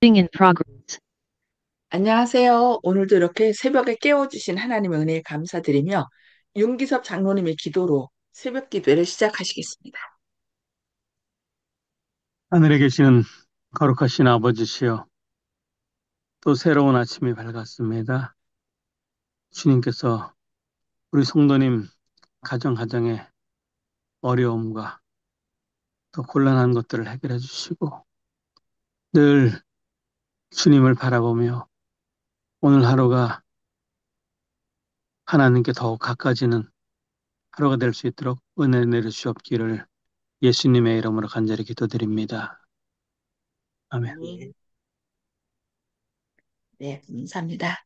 in progress. 안녕하세요. 오늘도 이렇게 새벽에 깨워주신 하나님의 은혜에 감사드리며 윤기섭 장로님의 기도로 새벽 기도를 시작하시겠습니다. 하늘에 계시는 거룩하신 아버지시여, 또 새로운 아침이 밝았습니다. 주님께서 우리 성도님 가정의 어려움과 또 곤란한 것들을 해결해 주시고 늘 주님을 바라보며 오늘 하루가 하나님께 더욱 가까워지는 하루가 될 수 있도록 은혜 내려주시옵기를 예수님의 이름으로 간절히 기도드립니다. 아멘. 네, 네, 감사합니다.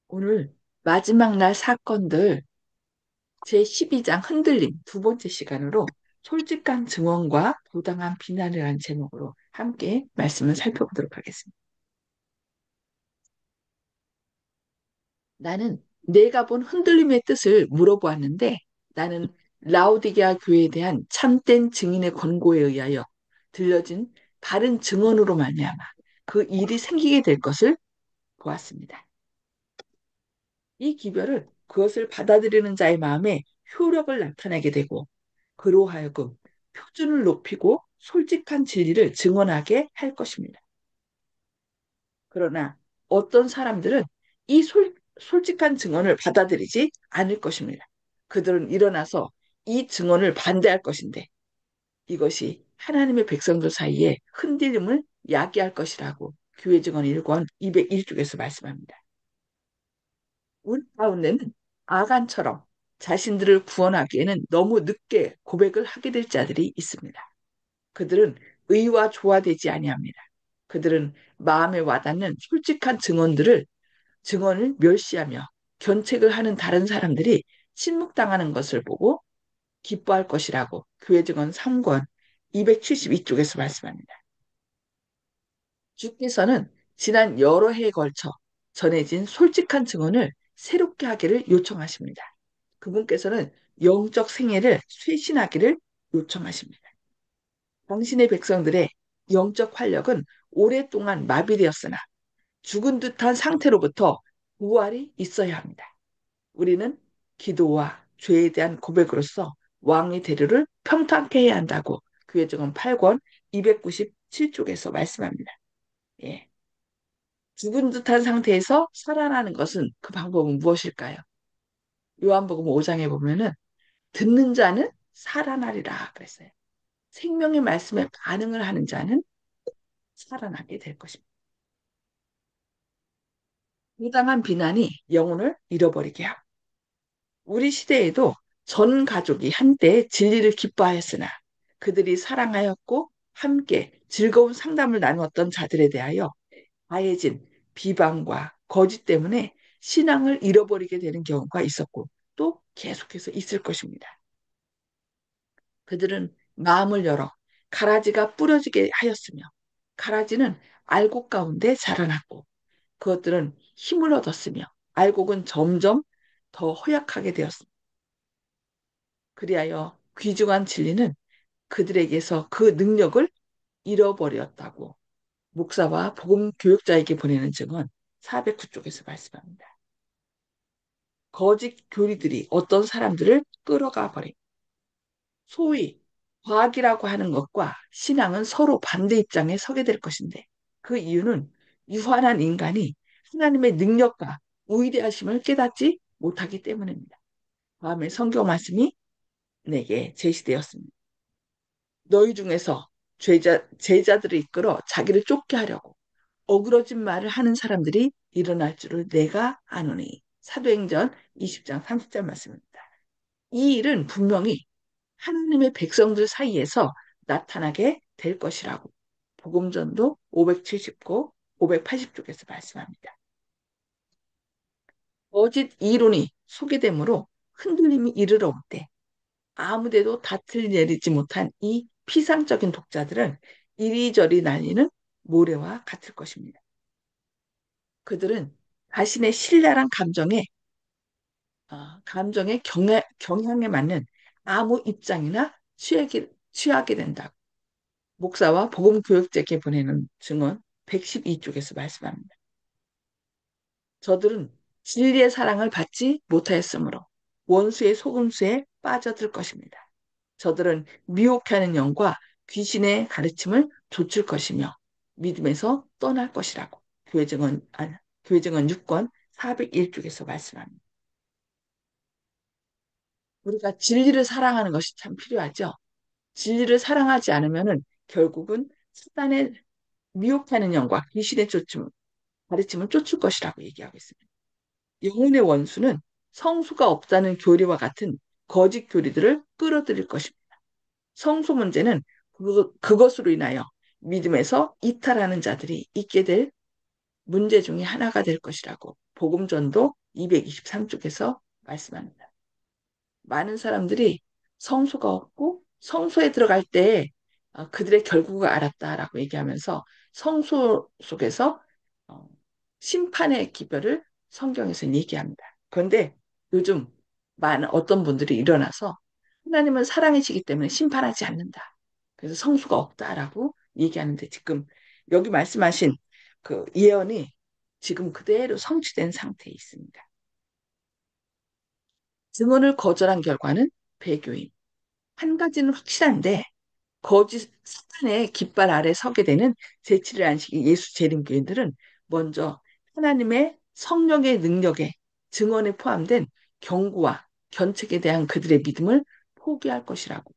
오늘 마지막 날 사건들 제12장 흔들림 두 번째 시간으로 솔직한 증언과 부당한 비난이라는 제목으로 함께 말씀을 살펴보도록 하겠습니다. 나는 내가 본 흔들림의 뜻을 물어보았는데 나는 라오디게아 교회에 대한 참된 증인의 권고에 의하여 들려진 바른 증언으로 말미암아 그 일이 생기게 될 것을 보았습니다. 이 기별을 그것을 받아들이는 자의 마음에 효력을 나타내게 되고 그로 하여금 표준을 높이고 솔직한 진리를 증언하게 할 것입니다. 그러나 어떤 사람들은 이 솔직한 증언을 받아들이지 않을 것입니다. 그들은 일어나서 이 증언을 반대할 것인데 이것이 하나님의 백성들 사이에 흔들림을 야기할 것이라고 교회 증언 1권 201쪽에서 말씀합니다. 우리 가운데는 아간처럼 자신들을 구원하기에는 너무 늦게 고백을 하게 될 자들이 있습니다. 그들은 의와 조화되지 아니합니다. 그들은 마음에 와닿는 솔직한 증언을 멸시하며 견책을 하는 다른 사람들이 침묵당하는 것을 보고 기뻐할 것이라고 교회 증언 3권 272쪽에서 말씀합니다. 주께서는 지난 여러 해에 걸쳐 전해진 솔직한 증언을 새롭게 하기를 요청하십니다. 그분께서는 영적 생애를 쇄신하기를 요청하십니다. 당신의 백성들의 영적 활력은 오랫동안 마비되었으나 죽은 듯한 상태로부터 부활이 있어야 합니다. 우리는 기도와 죄에 대한 고백으로서 왕의 대류를 평탄케 해야 한다고 교회증언 8권 297쪽에서 말씀합니다. 예. 죽은 듯한 상태에서 살아나는 것은 그 방법은 무엇일까요? 요한복음 5장에 보면은 듣는 자는 살아나리라 그랬어요. 생명의 말씀에 반응을 하는 자는 살아나게 될 것입니다. 부당한 비난이 영혼을 잃어버리게 하고 우리 시대에도 전 가족이 한때 진리를 기뻐하였으나 그들이 사랑하였고 함께 즐거운 상담을 나누었던 자들에 대하여 가해진 비방과 거짓 때문에 신앙을 잃어버리게 되는 경우가 있었고 또 계속해서 있을 것입니다. 그들은 마음을 열어 가라지가 뿌려지게 하였으며 가라지는 알곡 가운데 자라났고 그것들은 힘을 얻었으며 알곡은 점점 더 허약하게 되었습니다. 그리하여 귀중한 진리는 그들에게서 그 능력을 잃어버렸다고 목사와 복음 교육자에게 보내는 증언 409쪽에서 말씀합니다. 거짓 교리들이 어떤 사람들을 끌어가 버린 소위 과학이라고 하는 것과 신앙은 서로 반대 입장에 서게 될 것인데 그 이유는 유한한 인간이 하나님의 능력과 위대하심을 깨닫지 못하기 때문입니다. 다음에 성경 말씀이 내게 제시되었습니다. 너희 중에서 제자들을 이끌어 자기를 쫓게 하려고 어그러진 말을 하는 사람들이 일어날 줄을 내가 아노니. 사도행전 20장 30절 말씀입니다. 이 일은 분명히 하나님의 백성들 사이에서 나타나게 될 것이라고 복음전도 579, 580쪽에서 말씀합니다. 거짓 이론이 소개되므로 흔들림이 이르러 올 때 아무데도 닻을 내리지 못한 이 피상적인 독자들은 이리저리 날리는 모래와 같을 것입니다. 그들은 자신의 신랄한 감정의 경향에 맞는 아무 입장이나 취하게 된다. 목사와 복음교육자에게 보내는 증언 112쪽에서 말씀합니다. 저들은 진리의 사랑을 받지 못하였으므로 원수의 속임수에 빠져들 것입니다. 저들은 미혹하는 영과 귀신의 가르침을 좇을 것이며 믿음에서 떠날 것이라고 교회증언 6권 401쪽에서 말씀합니다. 우리가 진리를 사랑하는 것이 참 필요하죠. 진리를 사랑하지 않으면은 결국은 사단의 미혹하는 영과 귀신의 가르침을 쫓을 것이라고 얘기하고 있습니다. 영혼의 원수는 성수가 없다는 교리와 같은 거짓 교리들을 끌어들일 것입니다. 성소 문제는 그것으로 인하여 믿음에서 이탈하는 자들이 있게 될 문제 중에 하나가 될 것이라고 복음전도 223쪽에서 말씀합니다. 많은 사람들이 성소가 없고 성소에 들어갈 때 그들의 결국을 알았다라고 얘기하면서 성소 속에서 어, 심판의 기별을 성경에서는 얘기합니다. 그런데 요즘 많은 어떤 분들이 일어나서 하나님은 사랑이시기 때문에 심판하지 않는다. 그래서 성수가 없다라고 얘기하는데 지금 여기 말씀하신 그 예언이 지금 그대로 성취된 상태에 있습니다. 증언을 거절한 결과는 배교임. 한 가지는 확실한데 거짓 사탄의 깃발 아래 서게 되는 제7일 안식일 예수 재림교인들은 먼저 하나님의 성령의 능력에 증언에 포함된 경고와 견책에 대한 그들의 믿음을 포기할 것이라고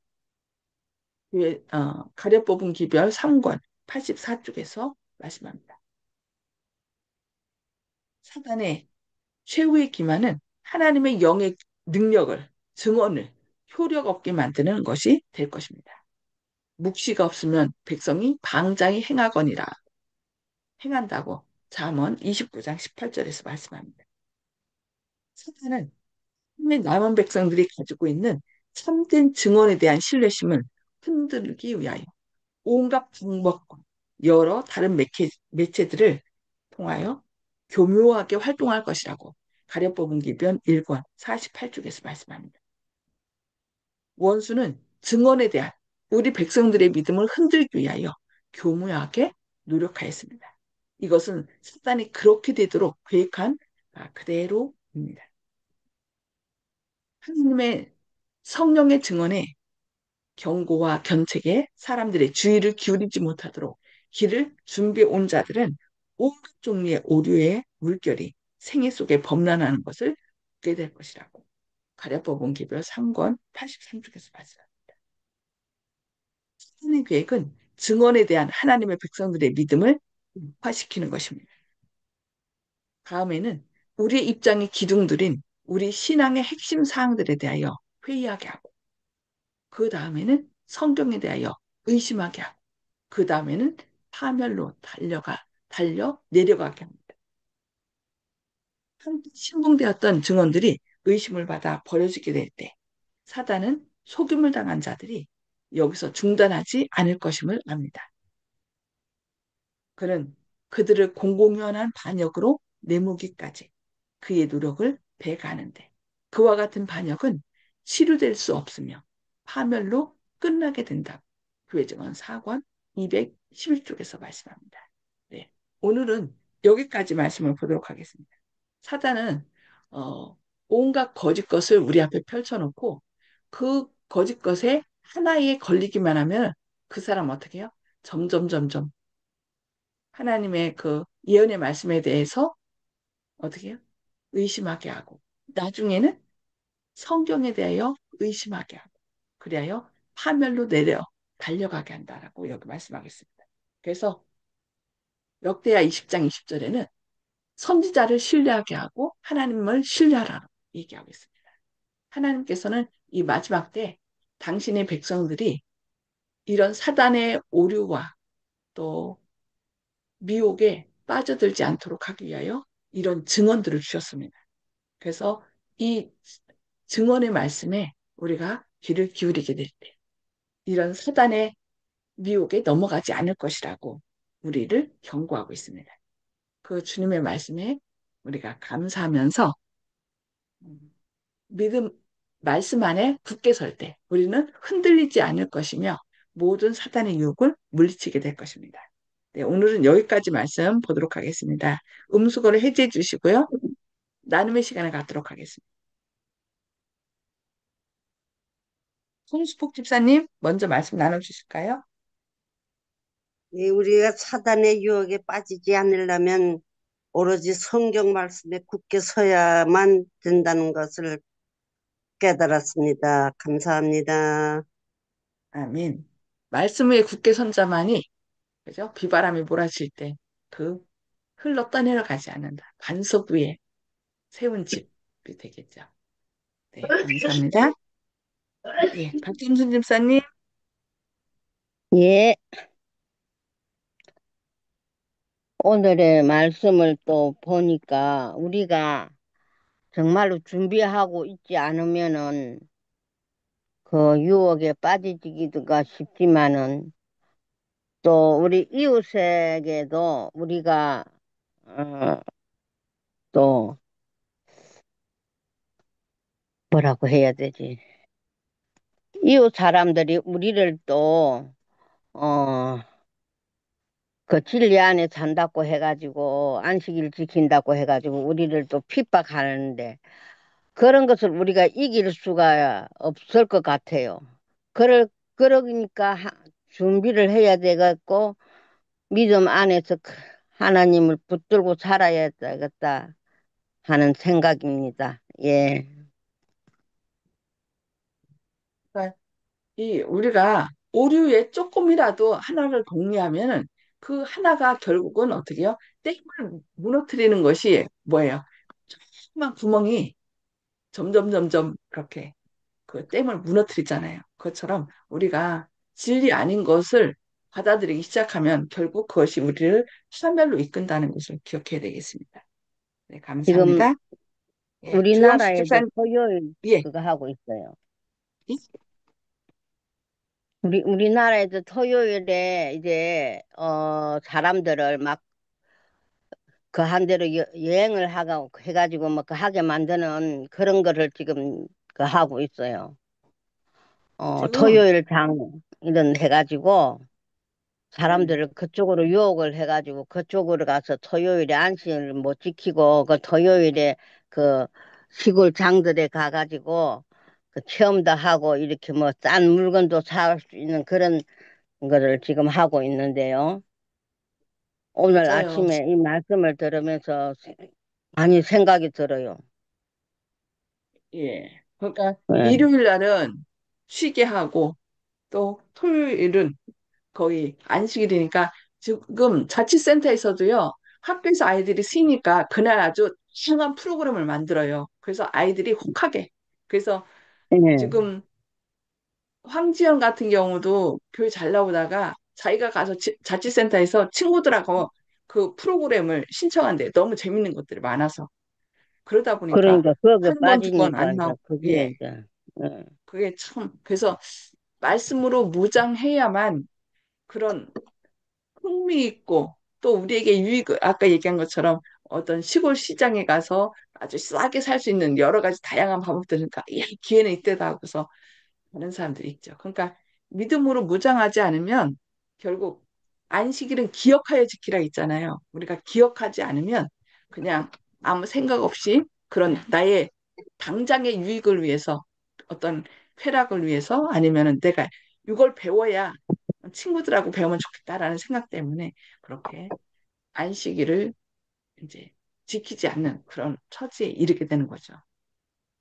가려 뽑은 기별 3권 84쪽에서 말씀합니다. 사단의 최후의 기만은 하나님의 영의 능력을 증언을 효력 없게 만드는 것이 될 것입니다. 묵시가 없으면 백성이 방자히 행한다고 잠언 29장 18절에서 말씀합니다. 사탄은 하나님의 남은 백성들이 가지고 있는 참된 증언에 대한 신뢰심을 흔들기 위하여 온갖 방법과 여러 다른 매체들을 통하여 교묘하게 활동할 것이라고 가려 뽑은 기변 1권 48쪽에서 말씀합니다. 원수는 증언에 대한 우리 백성들의 믿음을 흔들기 위하여 교묘하게 노력하였습니다. 이것은 사단이 그렇게 되도록 계획한 그대로입니다. 하나님의 성령의 증언에 경고와 견책에 사람들의 주의를 기울이지 못하도록 길을 준비해 온 자들은 온갖 종류의 오류의 물결이 생애 속에 범람하는 것을 보게 될 것이라고 가랴법원 기별 3권 83쪽에서 말씀합니다. 하나님의 계획은 증언에 대한 하나님의 백성들의 믿음을 높화시키는 것입니다. 다음에는 우리의 입장이 기둥들인 우리 신앙의 핵심 사항들에 대하여 회의하게 하고 그 다음에는 성경에 대하여 의심하게 하고 그 다음에는 파멸로 달려 내려가게 합니다. 함께 신봉되었던 증언들이 의심을 받아 버려지게 될 때 사단은 속임을 당한 자들이 여기서 중단하지 않을 것임을 압니다. 그는 그들을 공공연한 반역으로 내모기까지 그의 노력을 배가하는데 그와 같은 반역은 치료될 수 없으며 파멸로 끝나게 된다. 교회증언 4권 211쪽에서 말씀합니다. 네, 오늘은 여기까지 말씀을 보도록 하겠습니다. 사단은 어, 온갖 거짓 것을 우리 앞에 펼쳐놓고 그 거짓 것에 하나에 걸리기만 하면 그 사람 어떻게 해요? 점점 하나님의 그 예언의 말씀에 대해서 어떻게 해요? 의심하게 하고 나중에는 성경에 대하여 의심하게 하고 그리하여 파멸로 달려가게 한다라고 여기 말씀하겠습니다. 그래서 역대하 20장 20절에는 선지자를 신뢰하게 하고 하나님을 신뢰하라고 얘기하고 있습니다. 하나님께서는 이 마지막 때 당신의 백성들이 이런 사단의 오류와 또 미혹에 빠져들지 않도록 하기 위하여 이런 증언들을 주셨습니다. 그래서 이 증언의 말씀에 우리가 귀를 기울이게 될 때 이런 사단의 미혹에 넘어가지 않을 것이라고 우리를 경고하고 있습니다. 그 주님의 말씀에 우리가 감사하면서 믿음 말씀 안에 굳게 설 때 우리는 흔들리지 않을 것이며 모든 사단의 유혹을 물리치게 될 것입니다. 네, 오늘은 여기까지 말씀 보도록 하겠습니다. 음수거를 해제해 주시고요. 나눔의 시간을 갖도록 하겠습니다. 손수폭 집사님, 먼저 말씀 나눠주실까요? 우리가 사단의 유혹에 빠지지 않으려면 오로지 성경 말씀에 굳게 서야만 된다는 것을 깨달았습니다. 감사합니다. 아멘. 말씀 위에 굳게 선 자만이, 그죠? 비바람이 몰아칠 때 그 흘러 떠내려가지 않는다. 반석 위에 세운 집이 되겠죠. 네, 감사합니다. 예, 박김순 집사님, 예, 오늘의 말씀을 또 보니까 우리가 정말로 준비하고 있지 않으면은 그 유혹에 빠지기가 쉽지만은 또 우리 이웃에게도 우리가 어, 또 뭐라고 해야 되지? 이웃 사람들이 우리를 또 어, 그 진리 안에 산다고 해가지고 안식일 지킨다고 해가지고 우리를 또 핍박하는데 그런 것을 우리가 이길 수가 없을 것 같아요. 그러니까 준비를 해야 되겠고, 믿음 안에서 하나님을 붙들고 살아야 되겠다 하는 생각입니다. 예. 그러니까 이 우리가 오류에 조금이라도 하나를 동의하면은 그 하나가 결국은 어떻게 해요? 땡을 무너뜨리는 것이 뭐예요? 조그만 구멍이 점점 점점 그렇게 그 댐을 무너뜨리잖아요. 그것처럼 우리가 진리 아닌 것을 받아들이기 시작하면 결국 그것이 우리를 사멸로 이끈다는 것을 기억해야 되겠습니다. 네, 지금 감사합니다. 예, 조영숙 우리나라에도 집사님, 토요일 예, 그거 하고 있어요. 예? 우리나라에도 토요일에 이제, 사람들을 막 그 한 대로 여행을 하고 해가지고 뭐 그 하게 만드는 그런 거를 지금 그 하고 있어요. 지금 토요일 장 이런 해가지고 음, 사람들을 그쪽으로 유혹을 해가지고 그쪽으로 가서 토요일에 안식을 못 지키고 그 토요일에 그 시골 장들에 가가지고 그 체험도 하고 이렇게 뭐 싼 물건도 살 수 있는 그런 거를 지금 하고 있는데요. 오늘 맞아요. 아침에 이 말씀을 들으면서 많이 생각이 들어요. 예, 그러니까 예. 일요일 날은 쉬게 하고 또 토요일은 거의 안식일이니까 지금 자치센터에서도요, 학교에서 아이들이 쉬니까 그날 아주 다양한 프로그램을 만들어요. 그래서 아이들이 혹하게. 그래서 예. 지금 황지연 같은 경우도 교회 잘 나오다가 자기가 가서 자치센터에서 친구들하고 그 프로그램을 신청한대. 너무 재밌는 것들이 많아서. 그러다 보니까 그러니까 그거 한 번, 두 번 빠지니까 안 이제 나오고, 그게 예. 이제 예. 그게 참, 그래서 말씀으로 무장해야만 그런 흥미 있고 또 우리에게 아까 얘기한 것처럼 어떤 시골 시장에 가서 아주 싸게 살 수 있는 여러 가지 다양한 방법들이니까 야, 기회는 이때다 하고서 하는 사람들이 있죠. 그러니까 믿음으로 무장하지 않으면 결국 안식일은 기억하여 지키라 있잖아요. 우리가 기억하지 않으면 그냥 아무 생각 없이 그런 나의 당장의 유익을 위해서 어떤 쾌락을 위해서 아니면은 내가 이걸 배워야 친구들하고 배우면 좋겠다라는 생각 때문에 그렇게 안식일을 이제 지키지 않는 그런 처지에 이르게 되는 거죠.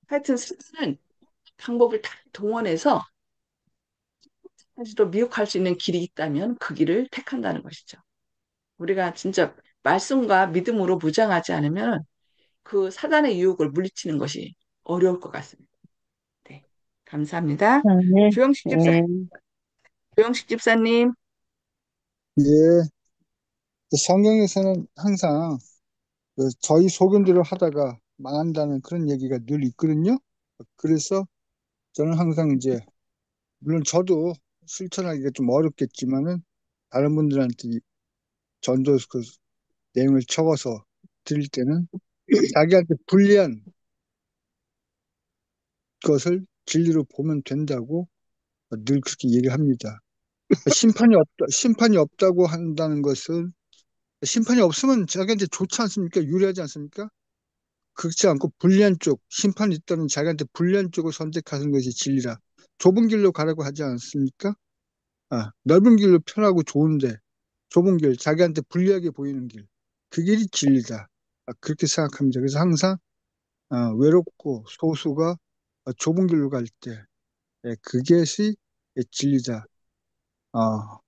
하여튼 스스는 방법을 다 동원해서 사실도 미혹할 수 있는 길이 있다면 그 길을 택한다는 것이죠. 우리가 진짜 말씀과 믿음으로 무장하지 않으면 그 사단의 유혹을 물리치는 것이 어려울 것 같습니다. 네. 감사합니다. 네. 조영식 집사, 예. 조영식 집사님, 예, 성경에서는 항상 저희 소견대로 하다가 망한다는 그런 얘기가 늘 있거든요. 그래서 저는 항상 이제, 물론 저도 실천하기가 좀 어렵겠지만은, 다른 분들한테 전도 그 내용을 적어서 드릴 때는 자기한테 불리한 것을 진리로 보면 된다고 늘 그렇게 얘기를 합니다. 심판이 없다고 한다는 것은 심판이 없으면 자기한테 좋지 않습니까? 유리하지 않습니까? 그렇지 않고 불리한 쪽, 심판이 있다는 자기한테 불리한 쪽을 선택하는 것이 진리라. 좁은 길로 가라고 하지 않습니까? 넓은 길로 편하고 좋은데 좁은 길, 자기한테 불리하게 보이는 길. 그 길이 진리다. 그렇게 생각합니다. 그래서 항상 외롭고 소수가 좁은 길로 갈 때, 그것이 진리다. 어,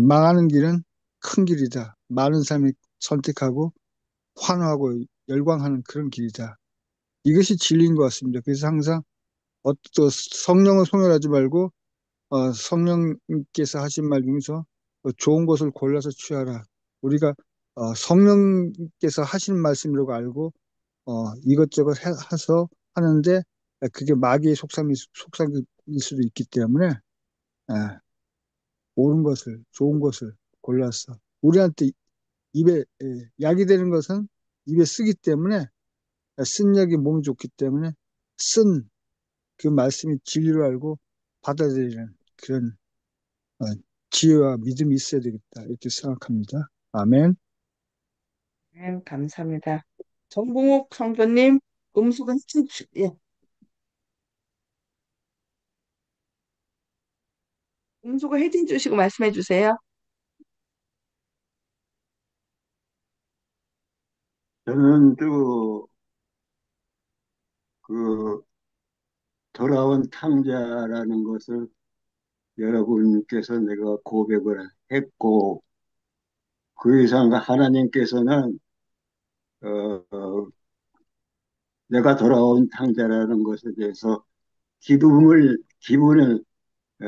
망하는 길은 큰 길이다. 많은 사람이 선택하고 환호하고 열광하는 그런 길이다. 이것이 진리인 것 같습니다. 그래서 항상 또 성령을 소멸하지 말고 성령께서 하신 말 중에서 좋은 것을 골라서 취하라. 우리가 성령께서 하신 말씀이라고 알고 이것저것 해서 하는데 그게 마귀의 속삭임일 수도 있기 때문에 예, 옳은 것을 좋은 것을 골라서 우리한테 입에 약이 되는 것은 입에 쓰기 때문에 쓴 약이 몸에 좋기 때문에 쓴 그 말씀이 진리로 알고 받아들이는 그런 어, 지혜와 믿음이 있어야 되겠다 이렇게 생각합니다. 아멘. 네, 감사합니다. 정봉욱 성도님, 음수근 예, 음수근 헤딩 주시고 말씀해 주세요. 저는 그 돌아온 탕자라는 것을 여러분께서 내가 고백을 했고, 그 이상 하나님께서는, 어, 어, 내가 돌아온 탕자라는 것에 대해서 기분을, 에,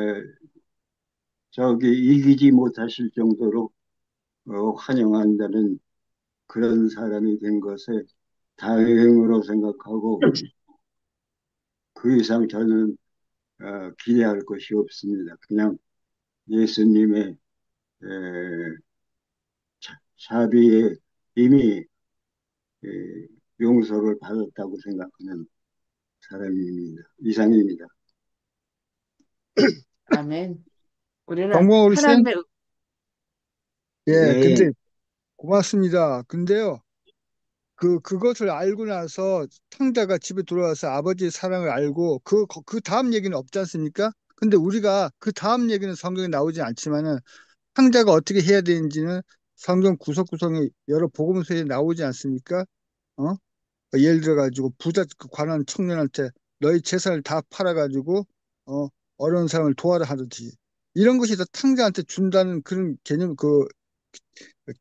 이기지 못하실 정도로, 환영한다는 그런 사람이 된 것에 다행으로 생각하고, 그 이상 저는, 기대할 것이 없습니다. 그냥 예수님의 에, 자비에 이미 에, 용서를 받았다고 생각하는 사람입니다. 이상입니다. 아멘. 우리는 정보 어르신, 하나님의 예, 네, 근데 고맙습니다. 근데요, 그것을 알고 나서 탕자가 집에 돌아와서 아버지의 사랑을 알고 그 다음 얘기는 없지 않습니까? 근데 우리가 그 다음 얘기는 성경에 나오지 않지만은 탕자가 어떻게 해야 되는지는 성경 구석구석에 여러 복음서에 나오지 않습니까? 어? 예를 들어가지고 부자 관한 청년한테 너희 재산을 다 팔아가지고 어, 어려운 사람을 도와라 하듯이 이런 것이 다 탕자한테 준다는 그런 개념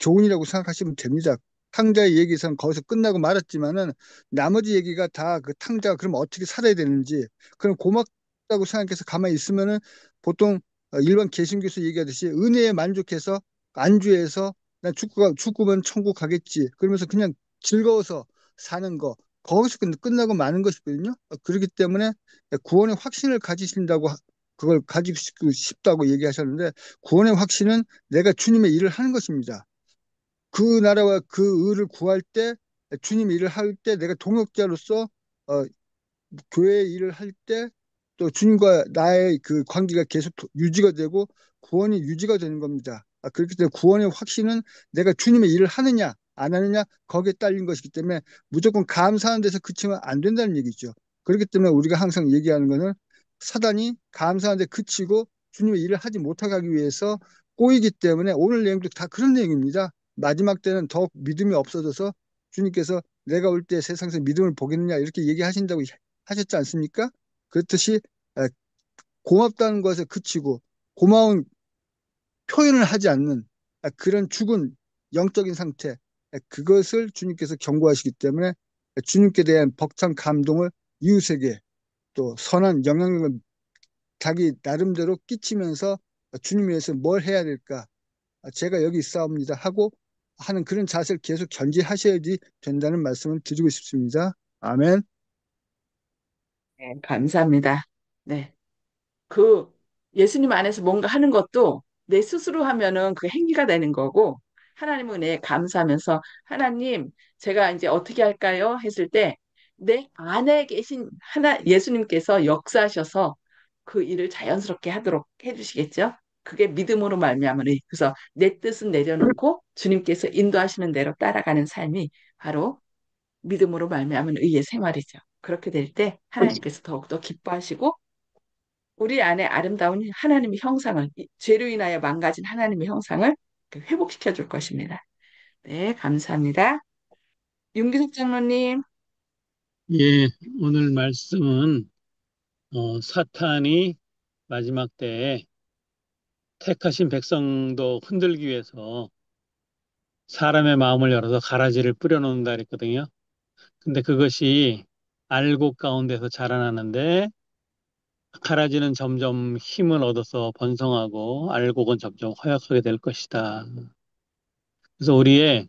교훈이라고 생각하시면 됩니다. 탕자의 얘기에서는 거기서 끝나고 말았지만은 나머지 얘기가 다 그 탕자가 그럼 어떻게 살아야 되는지 그럼 고맙다고 생각해서 가만히 있으면은 보통 일반 개신교에서 얘기하듯이 은혜에 만족해서 안주해서 난 죽으면 천국 가겠지 그러면서 그냥 즐거워서 사는 거 거기서 끝나고 마는 것이거든요. 그렇기 때문에 구원의 확신을 가지신다고 그걸 가지고 싶다고 얘기하셨는데 구원의 확신은 내가 주님의 일을 하는 것입니다. 그 나라와 그 의를 구할 때 주님 일을 할 때 내가 동역자로서 어, 교회 일을 할 때 또 주님과 나의 그 관계가 계속 유지가 되고 구원이 유지가 되는 겁니다. 그렇기 때문에 구원의 확신은 내가 주님의 일을 하느냐 안 하느냐 거기에 딸린 것이기 때문에 무조건 감사하는 데서 그치면 안 된다는 얘기죠. 그렇기 때문에 우리가 항상 얘기하는 거는 사단이 감사하는 데 그치고 주님의 일을 하지 못하게 하기 위해서 꼬이기 때문에 오늘 내용도 다 그런 내용입니다. 마지막 때는 더 믿음이 없어져서 주님께서 내가 올 때 세상에서 믿음을 보겠느냐 이렇게 얘기하신다고 하셨지 않습니까? 그렇듯이 고맙다는 것에 그치고 고마운 표현을 하지 않는 그런 죽은 영적인 상태 그것을 주님께서 경고하시기 때문에 주님께 대한 벅찬 감동을 이웃에게 또 선한 영향력을 자기 나름대로 끼치면서 주님 위해서 뭘 해야 될까 제가 여기 있사옵니다 하고 하는 그런 자세를 계속 견지하셔야지 된다는 말씀을 드리고 싶습니다. 아멘. 네, 감사합니다. 네. 그 예수님 안에서 뭔가 하는 것도 내 스스로 하면은 그 행위가 되는 거고 하나님은 내 감사하면서 하나님 제가 이제 어떻게 할까요? 했을 때 내 안에 계신 하나 예수님께서 역사하셔서 그 일을 자연스럽게 하도록 해주시겠죠? 그게 믿음으로 말미암은 의. 그래서 내 뜻은 내려놓고 주님께서 인도하시는 대로 따라가는 삶이 바로 믿음으로 말미암은 의의 생활이죠. 그렇게 될 때 하나님께서 더욱더 기뻐하시고 우리 안에 아름다운 하나님의 형상을 죄로 인하여 망가진 하나님의 형상을 회복시켜 줄 것입니다. 네, 감사합니다. 윤기숙 장로님. 예, 오늘 말씀은 사탄이 마지막 때에 택하신 백성도 흔들기 위해서 사람의 마음을 열어서 가라지를 뿌려놓는다 그랬거든요. 근데 그것이 알곡 가운데서 자라나는데 가라지는 점점 힘을 얻어서 번성하고 알곡은 점점 허약하게 될 것이다. 그래서 우리의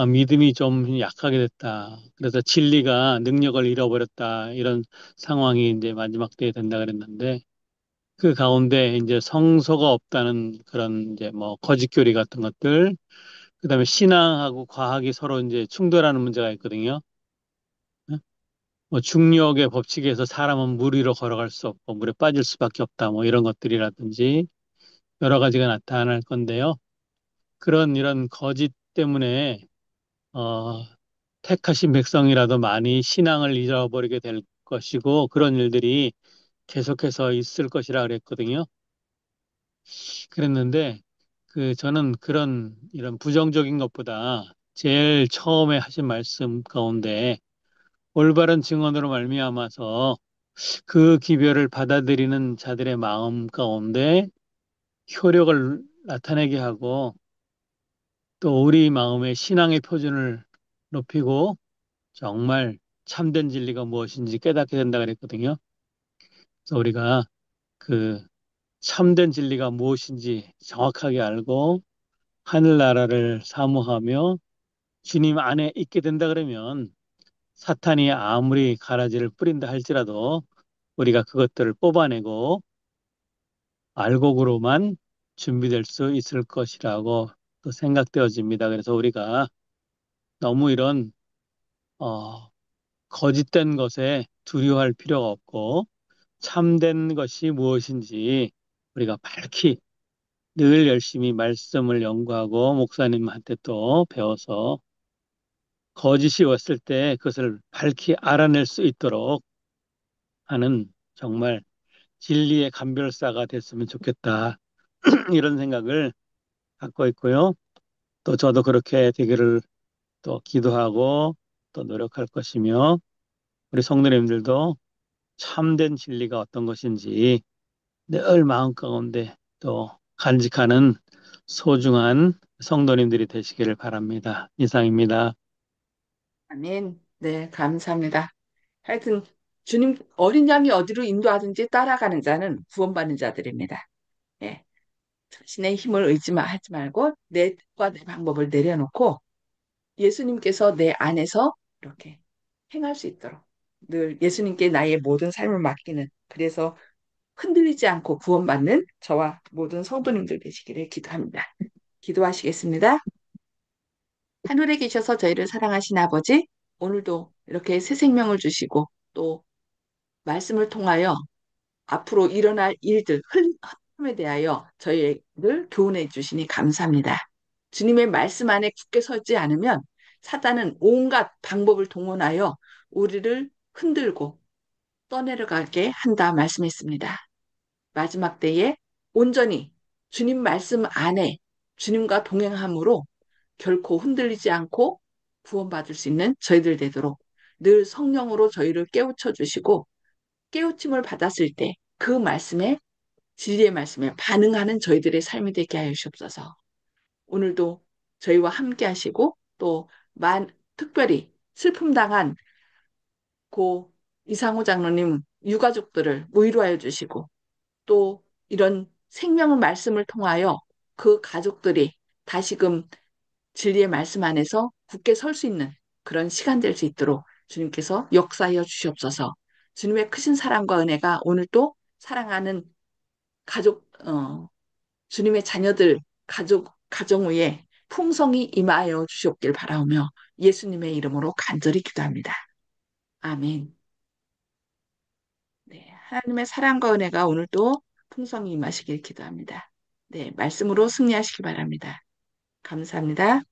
믿음이 좀 약하게 됐다. 그래서 진리가 능력을 잃어버렸다. 이런 상황이 이제 마지막 때에 된다 그랬는데 그 가운데 이제 성소가 없다는 그런 이제 뭐 거짓교리 같은 것들, 그다음에 신앙하고 과학이 서로 이제 충돌하는 문제가 있거든요. 뭐 중력의 법칙에서 사람은 물 위로 걸어갈 수 없고 물에 빠질 수밖에 없다. 뭐 이런 것들이라든지 여러 가지가 나타날 건데요. 그런 이런 거짓 때문에 어, 택하신 백성이라도 많이 신앙을 잃어버리게 될 것이고 그런 일들이 계속해서 있을 것이라 그랬거든요. 그랬는데 저는 그런 이런 부정적인 것보다 제일 처음에 하신 말씀 가운데 올바른 증언으로 말미암아서 그 기별을 받아들이는 자들의 마음 가운데 효력을 나타내게 하고 또 우리 마음의 신앙의 표준을 높이고 정말 참된 진리가 무엇인지 깨닫게 된다 그랬거든요. 그래서 우리가 그 참된 진리가 무엇인지 정확하게 알고 하늘나라를 사모하며 주님 안에 있게 된다 그러면 사탄이 아무리 가라지를 뿌린다 할지라도 우리가 그것들을 뽑아내고 알곡으로만 준비될 수 있을 것이라고 또 생각되어집니다. 그래서 우리가 너무 이런 어, 거짓된 것에 두려워할 필요가 없고 참된 것이 무엇인지 우리가 밝히 늘 열심히 말씀을 연구하고 목사님한테 또 배워서 거짓이 왔을 때 그것을 밝히 알아낼 수 있도록 하는 정말 진리의 감별사가 됐으면 좋겠다. 이런 생각을 갖고 있고요. 또 저도 그렇게 되기를 또 기도하고 또 노력할 것이며 우리 성도님들도 참된 진리가 어떤 것인지 늘 마음 가운데 또 간직하는 소중한 성도님들이 되시기를 바랍니다. 이상입니다. 아멘. 네, 감사합니다. 하여튼 주님 어린 양이 어디로 인도하든지 따라가는 자는 구원받는 자들입니다. 예. 자신의 힘을 하지 말고 내 뜻과 내 방법을 내려놓고 예수님께서 내 안에서 이렇게 행할 수 있도록 늘 예수님께 나의 모든 삶을 맡기는 그래서 흔들리지 않고 구원받는 저와 모든 성도님들 되시기를 기도합니다. 기도하시겠습니다. 하늘에 계셔서 저희를 사랑하신 아버지, 오늘도 이렇게 새 생명을 주시고 또 말씀을 통하여 앞으로 일어날 일들, 흐름에 대하여 저희를 교훈해 주시니 감사합니다. 주님의 말씀 안에 굳게 서지 않으면 사단은 온갖 방법을 동원하여 우리를 흔들고 떠내려가게 한다 말씀했습니다. 마지막 때에 온전히 주님 말씀 안에 주님과 동행함으로 결코 흔들리지 않고 구원받을 수 있는 저희들 되도록 늘 성령으로 저희를 깨우쳐 주시고 깨우침을 받았을 때 그 말씀에 진리의 말씀에 반응하는 저희들의 삶이 되게 하여 주옵소서. 오늘도 저희와 함께 하시고 또 특별히 슬픔 당한 고 이상호 장로님 유가족들을 위로하여 주시고 또 이런 생명의 말씀을 통하여 그 가족들이 다시금 진리의 말씀 안에서 굳게 설 수 있는 그런 시간 될 수 있도록 주님께서 역사하여 주시옵소서. 주님의 크신 사랑과 은혜가 오늘 또 사랑하는 가족, 주님의 자녀들, 가정 위에 풍성히 임하여 주시옵길 바라오며 예수님의 이름으로 간절히 기도합니다. 아멘. 네, 하나님의 사랑과 은혜가 오늘도 풍성히 임하시길 기도합니다. 네, 말씀으로 승리하시기 바랍니다. 감사합니다.